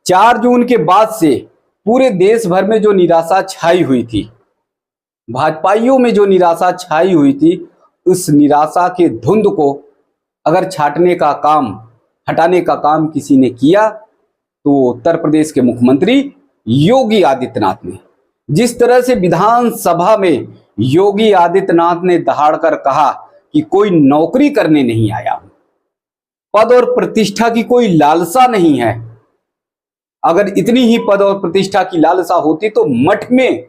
4 जून के बाद से पूरे देश भर में जो निराशा छाई हुई थी, भाजपाइयों में जो निराशा छाई हुई थी, उस निराशा के धुंध को अगर छाटने का काम, हटाने का काम किसी ने किया तो उत्तर प्रदेश के मुख्यमंत्री योगी आदित्यनाथ ने। जिस तरह से विधानसभा में योगी आदित्यनाथ ने दहाड़कर कहा कि कोई नौकरी करने नहीं आया हूं, पद और प्रतिष्ठा की कोई लालसा नहीं है। अगर इतनी ही पद और प्रतिष्ठा की लालसा होती तो मठ में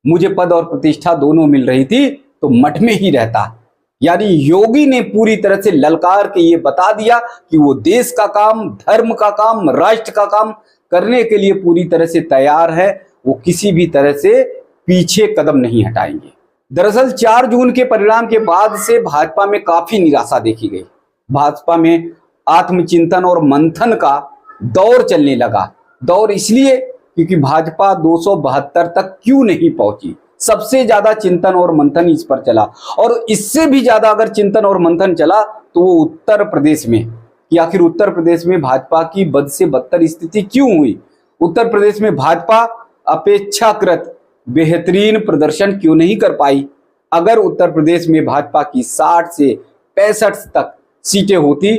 मुझे पद और प्रतिष्ठा दोनों मिल रही थी तो मठ में ही रहता। यानी योगी ने पूरी तरह से ललकार के ये बता दिया कि वो देश का काम, धर्म का काम, राष्ट्र का काम करने के लिए पूरी तरह से तैयार है। वो किसी भी तरह से पीछे कदम नहीं हटाएंगे। दरअसल 4 जून के परिणाम के बाद से भाजपा में काफी निराशा देखी गई। भाजपा में आत्मचिंतन और मंथन का दौर चलने लगा। दौर इसलिए क्योंकि भाजपा 272 तक क्यों नहीं पहुंची। सबसे ज्यादा चिंतन और मंथन इस पर चला, और इससे भी ज्यादा अगर चिंतन और मंथन चला तो वो उत्तर प्रदेश में, कि आखिर उत्तर प्रदेश में भाजपा की बद से बदतर स्थिति क्यों हुई। उत्तर प्रदेश में भाजपा अपेक्षाकृत बेहतरीन प्रदर्शन क्यों नहीं कर पाई। अगर उत्तर प्रदेश में भाजपा की 60 से 65 तक सीटें होती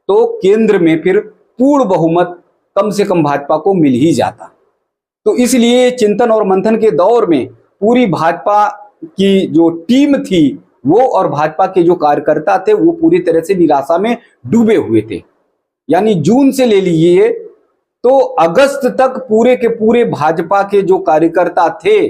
तो केंद्र में फिर पूर्ण बहुमत कम से कम भाजपा को मिल ही जाता। तो इसलिए चिंतन और मंथन के दौर में पूरी भाजपा की जो टीम थी वो और भाजपा के जो कार्यकर्ता थे वो पूरी तरह से निराशा में डूबे हुए थे। यानी जून से ले लीजिए तो अगस्त तक पूरे के पूरे भाजपा के जो कार्यकर्ता थे,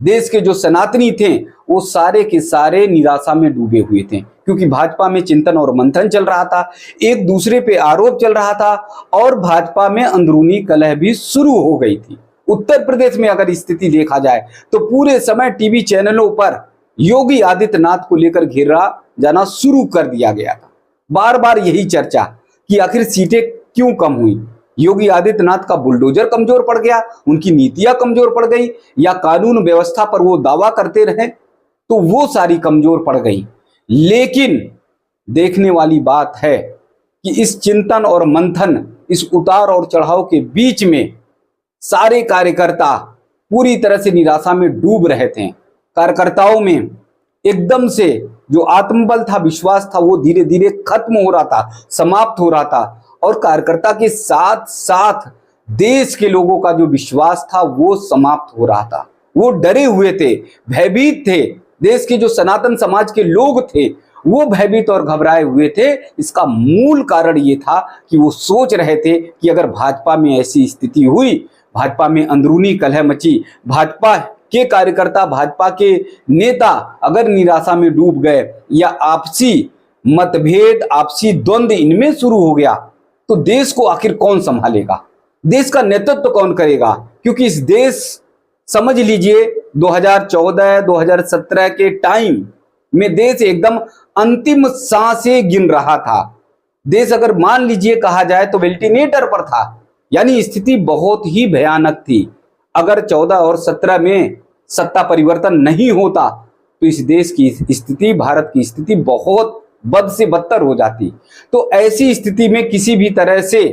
देश के जो सनातनी थे, वो सारे के सारे निराशा में डूबे हुए थे। क्योंकि भाजपा में चिंतन और मंथन चल रहा था, एक दूसरे पे आरोप चल रहा था, और भाजपा में अंदरूनी कलह भी शुरू हो गई थी। उत्तर प्रदेश में अगर स्थिति देखा जाए तो पूरे समय टीवी चैनलों पर योगी आदित्यनाथ को लेकर घेरा जाना शुरू कर दिया गया था। बार बार यही चर्चा कि आखिर सीटें क्यों कम हुई। योगी आदित्यनाथ का बुलडोजर कमजोर पड़ गया, उनकी नीतियां कमजोर पड़ गई, या कानून व्यवस्था पर वो दावा करते रहे तो वो सारी कमजोर पड़ गई। लेकिन देखने वाली बात है कि इस चिंतन और मंथन, इस उतार और चढ़ाव के बीच में सारे कार्यकर्ता पूरी तरह से निराशा में डूब रहे थे। कार्यकर्ताओं में एकदम से जो आत्मबल था, विश्वास था, वो धीरे धीरे खत्म हो रहा था, समाप्त हो रहा था। और कार्यकर्ता के साथ साथ देश के लोगों का जो विश्वास था वो समाप्त हो रहा था। वो डरे हुए थे, भयभीत थे। देश के जो सनातन समाज के लोग थे वो भयभीत और घबराए हुए थे। इसका मूल कारण ये था कि वो सोच रहे थे कि अगर भाजपा में ऐसी स्थिति हुई, भाजपा में अंदरूनी कलह मची, भाजपा के कार्यकर्ता, भाजपा के नेता अगर निराशा में डूब गए या आपसी मतभेद, आपसी द्वंद्व इनमें शुरू हो गया तो देश को आखिर कौन संभालेगा, देश का नेतृत्व कौन करेगा। क्योंकि इस देश, समझ लीजिए 2014-2017 के टाइम में देश एकदम अंतिम सांसें गिन रहा था। देश अगर मान लीजिए कहा जाए तो वेंटिलेटर पर था। यानी स्थिति बहुत ही भयानक थी। अगर 14 और 17 में सत्ता परिवर्तन नहीं होता तो इस देश की स्थिति, भारत की स्थिति बहुत बद से बदतर हो जाती। तो ऐसी स्थिति में किसी भी तरह से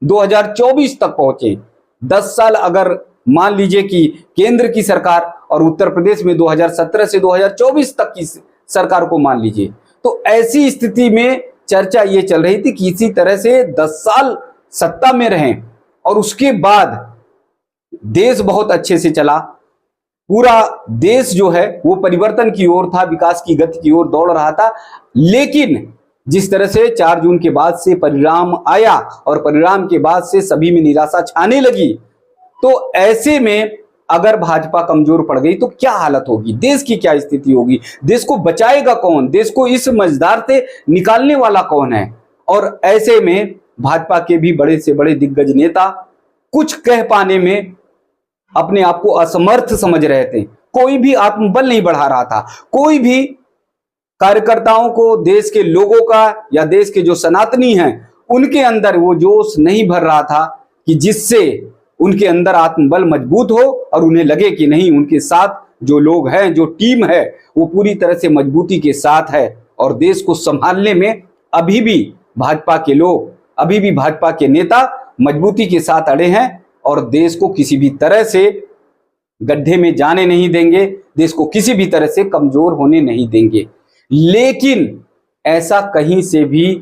2024 तक पहुंचे, 10 साल अगर मान लीजिए कि केंद्र की सरकार और उत्तर प्रदेश में 2017 से 2024 तक की सरकार को मान लीजिए, तो ऐसी स्थिति में चर्चा ये चल रही थी कि इसी तरह से 10 साल सत्ता में रहें और उसके बाद देश बहुत अच्छे से चला। पूरा देश जो है वो परिवर्तन की ओर था, विकास की गति की ओर दौड़ रहा था। लेकिन जिस तरह से 4 जून के बाद से परिणाम आया और परिणाम के बाद से सभी में निराशा छाने लगी, तो ऐसे में अगर भाजपा कमजोर पड़ गई तो क्या हालत होगी, देश की क्या स्थिति होगी, देश को बचाएगा कौन, देश को इस मझधार से निकालने वाला कौन है। और ऐसे में भाजपा के भी बड़े से बड़े दिग्गज नेता कुछ कह पाने में अपने आप को असमर्थ समझ रहे थे। कोई भी आत्मबल नहीं बढ़ा रहा था, कोई भी कार्यकर्ताओं को, देश के लोगों का या देश के जो सनातनी हैं उनके अंदर वो जोश नहीं भर रहा था कि जिससे उनके अंदर आत्मबल मजबूत हो और उन्हें लगे कि नहीं, उनके साथ जो लोग हैं, जो टीम है वो पूरी तरह से मजबूती के साथ है और देश को संभालने में अभी भी भाजपा के लोग, अभी भी भाजपा के नेता मजबूती के साथ अड़े हैं और देश को किसी भी तरह से गड्ढे में जाने नहीं देंगे, देश को किसी भी तरह से कमजोर होने नहीं देंगे। लेकिन ऐसा कहीं से भी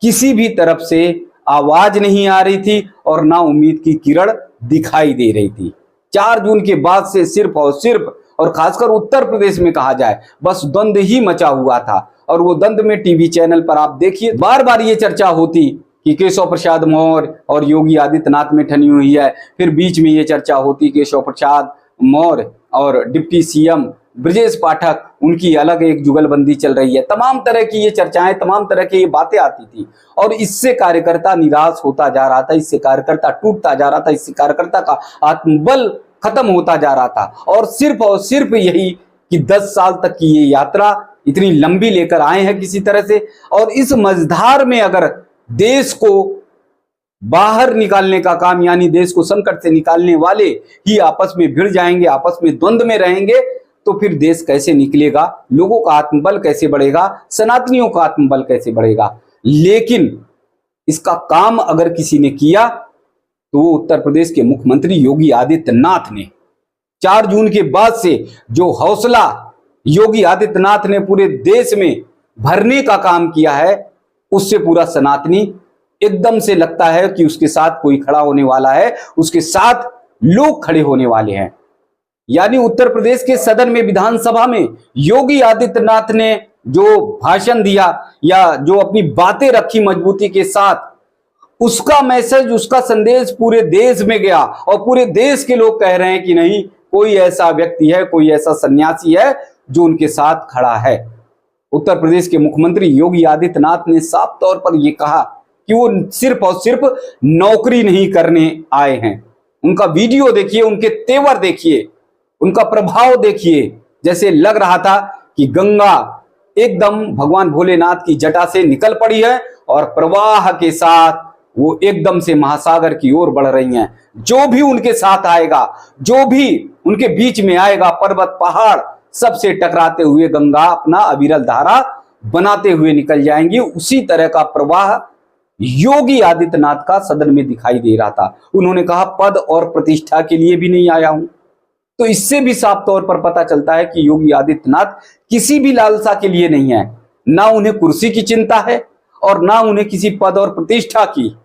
किसी भी तरफ से आवाज नहीं आ रही थी और ना उम्मीद की किरण दिखाई दे रही थी। 4 जून के बाद से सिर्फ और सिर्फ, और खासकर उत्तर प्रदेश में कहा जाए, बस द्वंद्व ही मचा हुआ था। और वो द्वंद्व में टीवी चैनल पर आप देखिए बार बार ये चर्चा होती कि केशव प्रसाद मौर्य और योगी आदित्यनाथ में ठनी हुई है। फिर बीच में ये चर्चा होती केशव प्रसाद मौर्य और डिप्टी सीएम ब्रजेश पाठक, उनकी अलग एक जुगलबंदी चल रही है। तमाम तरह की ये चर्चाएं, तमाम तरह की ये बातें आती थी और इससे कार्यकर्ता निराश होता जा रहा था, इससे कार्यकर्ता टूटता जा रहा था, इससे कार्यकर्ता का आत्मबल खत्म होता जा रहा था। और सिर्फ यही कि 10 साल तक की ये यात्रा इतनी लंबी लेकर आए हैं किसी तरह से, और इस मझधार में अगर देश को बाहर निकालने का काम, यानी देश को संकट से निकालने वाले ही आपस में भिड़ जाएंगे, आपस में द्वंद्व में रहेंगे, तो फिर देश कैसे निकलेगा, लोगों का आत्मबल कैसे बढ़ेगा, सनातनियों का आत्मबल कैसे बढ़ेगा। लेकिन इसका काम अगर किसी ने किया तो वो उत्तर प्रदेश के मुख्यमंत्री योगी आदित्यनाथ ने। 4 जून के बाद से जो हौसला योगी आदित्यनाथ ने पूरे देश में भरने का काम किया है, उससे पूरा सनातनी एकदम से लगता है कि उसके साथ कोई खड़ा होने वाला है, उसके साथ लोग खड़े होने वाले हैं। यानी उत्तर प्रदेश के सदन में, विधानसभा में योगी आदित्यनाथ ने जो भाषण दिया या जो अपनी बातें रखी मजबूती के साथ, उसका मैसेज, उसका संदेश पूरे देश में गया और पूरे देश के लोग कह रहे हैं कि नहीं, कोई ऐसा व्यक्ति है, कोई ऐसा सन्यासी है जो उनके साथ खड़ा है। उत्तर प्रदेश के मुख्यमंत्री योगी आदित्यनाथ ने साफ तौर पर यह कहा कि वो सिर्फ और सिर्फ नौकरी नहीं करने आए हैं। उनका वीडियो देखिए, उनके तेवर देखिए, उनका प्रभाव देखिए, जैसे लग रहा था कि गंगा एकदम भगवान भोलेनाथ की जटा से निकल पड़ी है और प्रवाह के साथ वो एकदम से महासागर की ओर बढ़ रही हैं। जो भी उनके साथ आएगा, जो भी उनके बीच में आएगा, पर्वत पहाड़ सबसे टकराते हुए गंगा अपना अविरल धारा बनाते हुए निकल जाएंगी। उसी तरह का प्रवाह योगी आदित्यनाथ का सदन में दिखाई दे रहा था। उन्होंने कहा पद और प्रतिष्ठा के लिए भी नहीं आया हूं। तो इससे भी साफ तौर पर पता चलता है कि योगी आदित्यनाथ किसी भी लालसा के लिए नहीं है। ना उन्हें कुर्सी की चिंता है और ना उन्हें किसी पद और प्रतिष्ठा की।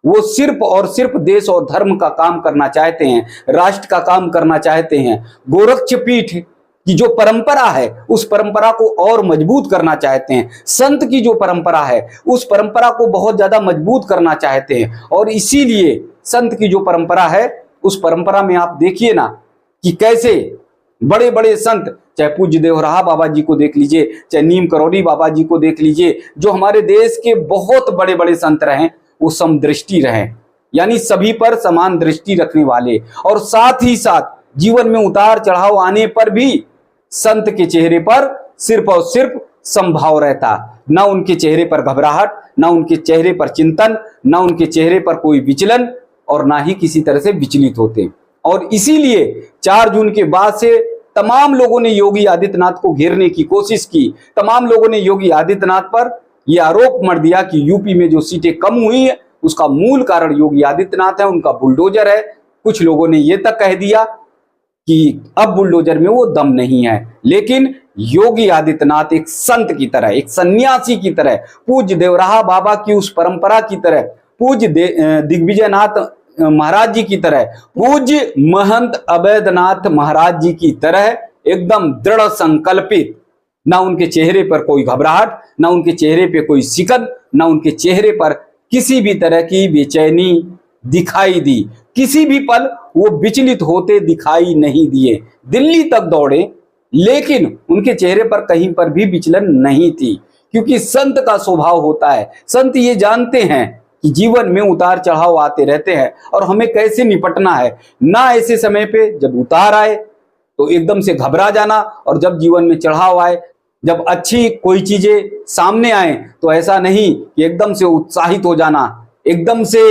वो सिर्फ और सिर्फ देश और धर्म का काम करना चाहते हैं, राष्ट्र का काम करना चाहते हैं। गोरक्षपीठ की जो परंपरा है, उस परंपरा को और मजबूत करना चाहते हैं। संत की जो परंपरा है, उस परंपरा को बहुत ज्यादा मजबूत करना चाहते हैं। और इसीलिए संत की जो परंपरा है, उस परंपरा में आप देखिए ना कि कैसे बड़े बड़े संत, चाहे पूज्य देवराहा बाबा जी को देख लीजिए, चाहे नीम करौरी बाबा जी को देख लीजिए, जो हमारे देश के बहुत बड़े बड़े संत रहे, वो समदृष्टि रहे, यानी सभी पर समान दृष्टि रखने वाले। और साथ ही साथ जीवन में उतार चढ़ाव आने पर भी संत के चेहरे पर सिर्फ और सिर्फ समभाव रहता। ना उनके चेहरे पर घबराहट, ना उनके चेहरे पर चिंतन, ना उनके चेहरे पर कोई विचलन, और ना ही किसी तरह से विचलित होते। और इसीलिए 4 जून के बाद से तमाम लोगों ने योगी आदित्यनाथ को घेरने की कोशिश की। तमाम लोगों ने योगी आदित्यनाथ पर यह आरोप मढ़ दिया कि यूपी में जो सीटें कम हुई है, उसका मूल कारण योगी आदित्यनाथ है, उनका बुलडोजर है। कुछ लोगों ने यह तक कह दिया कि अब बुलडोजर में वो दम नहीं है। लेकिन योगी आदित्यनाथ एक संत की तरह, एक सन्यासी की तरह, पूज्य देवराहा बाबा की उस परंपरा की तरह, पूज्य दिग्विजयनाथ महाराज जी की तरह, पूज्य महंत अवैधनाथ महाराज जी की तरह एकदम दृढ़ संकल्पित। ना उनके चेहरे पर कोई घबराहट, ना उनके चेहरे पे कोई सिकन, ना उनके चेहरे पर किसी भी तरह की बेचैनी दिखाई दी। किसी भी पल वो विचलित होते दिखाई नहीं दिए। दिल्ली तक दौड़े, लेकिन उनके चेहरे पर कहीं पर भी विचलन नहीं थी, क्योंकि संत का स्वभाव होता है। संत ये जानते हैं कि जीवन में उतार चढ़ाव आते रहते हैं और हमें कैसे निपटना है। ना ऐसे समय पे जब उतार आए तो एकदम से घबरा जाना, और जब जीवन में चढ़ाव आए, जब अच्छी कोई चीजें सामने आए, तो ऐसा नहीं कि एकदम से उत्साहित हो जाना, एकदम से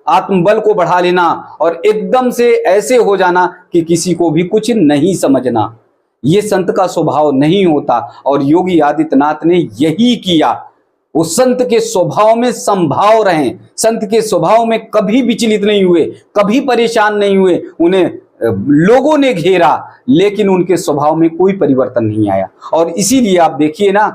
आत्मबल को बढ़ा लेना और एकदम से ऐसे हो जाना कि किसी को भी कुछ नहीं समझना। ये संत का स्वभाव नहीं होता। और योगी आदित्यनाथ ने यही किया। वो संत के स्वभाव में समभाव रहे, संत के स्वभाव में कभी विचलित नहीं हुए, कभी परेशान नहीं हुए। उन्हें लोगों ने घेरा लेकिन उनके स्वभाव में कोई परिवर्तन नहीं आया। और इसीलिए आप देखिए ना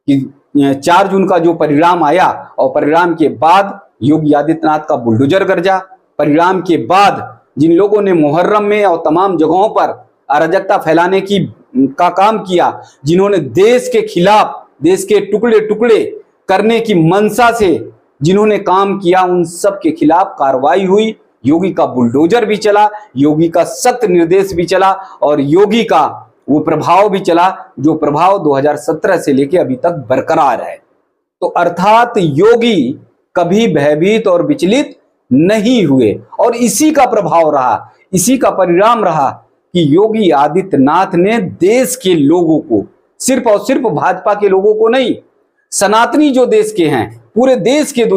कि 4 जून का जो परिणाम आया और परिणाम के बाद योगी आदित्यनाथ का बुलडोजर गरजा, परिणाम के बाद जिन लोगों ने मुहर्रम में और तमाम जगहों पर अराजकता फैलाने का काम किया, जिन्होंने देश के खिलाफ, देश के टुकड़े टुकड़े करने की मंशा से जिन्होंने काम किया, उन सब के खिलाफ कार्रवाई हुई। योगी का बुलडोजर भी चला, योगी का सख्त निर्देश भी चला और योगी का वो प्रभाव भी चला जो प्रभाव 2017 से लेकर अभी तक बरकरार है। तो अर्थात योगी कभी भयभीत और विचलित नहीं हुए और इसी का प्रभाव रहा, इसी का परिणाम रहा कि योगी आदित्यनाथ ने देश के लोगों को, सिर्फ और सिर्फ भाजपा के लोगों को नहीं, सनातनी जो देश के हैं, पूरे देश के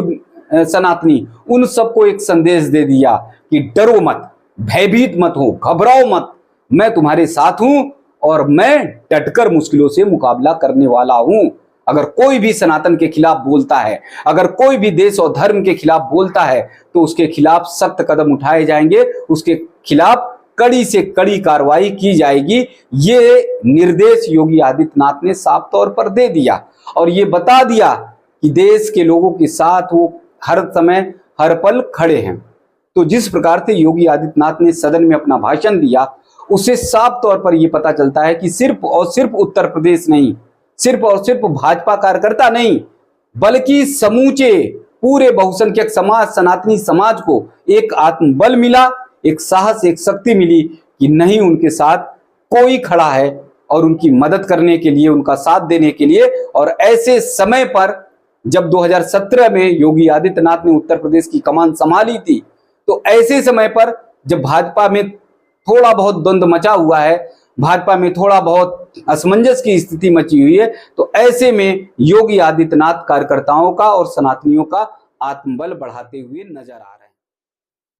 सनातनी, उन सबको एक संदेश दे दिया कि डरो मत, भयभीत मत हो, घबराओ मत, मैं तुम्हारे साथ हूं और मैं डटकर मुश्किलों से मुकाबला करने वाला हूं। अगर कोई भी सनातन के खिलाफ बोलता है, अगर कोई भी देश और धर्म के खिलाफ बोलता है तो उसके खिलाफ सख्त कदम उठाए जाएंगे, उसके खिलाफ कड़ी से कड़ी कार्रवाई की जाएगी। ये निर्देश योगी आदित्यनाथ ने साफ तौर पर दे दिया और ये बता दिया कि देश के लोगों के साथ वो हर समय हर पल खड़े हैं। तो जिस प्रकार से योगी आदित्यनाथ ने सदन में अपना भाषण दिया, उससे साफ तौर पर यह पता चलता है कि सिर्फ और सिर्फ उत्तर प्रदेश नहीं, सिर्फ और सिर्फ भाजपा कार्यकर्ता नहीं, बल्कि समूचे पूरे बहुसंख्यक समाज, सनातनी समाज को एक आत्मबल मिला, एक साहस, एक शक्ति मिली कि नहीं, उनके साथ कोई खड़ा है और उनकी मदद करने के लिए, उनका साथ देने के लिए। और ऐसे समय पर जब 2017 में योगी आदित्यनाथ ने उत्तर प्रदेश की कमान संभाली थी, तो ऐसे समय पर जब भाजपा में थोड़ा बहुत द्वंद्व मचा हुआ है, भाजपा में थोड़ा बहुत असमंजस की स्थिति मची हुई है, तो ऐसे में योगी आदित्यनाथ कार्यकर्ताओं का और सनातनियों का आत्मबल बढ़ाते हुए नजर आ रहे हैं।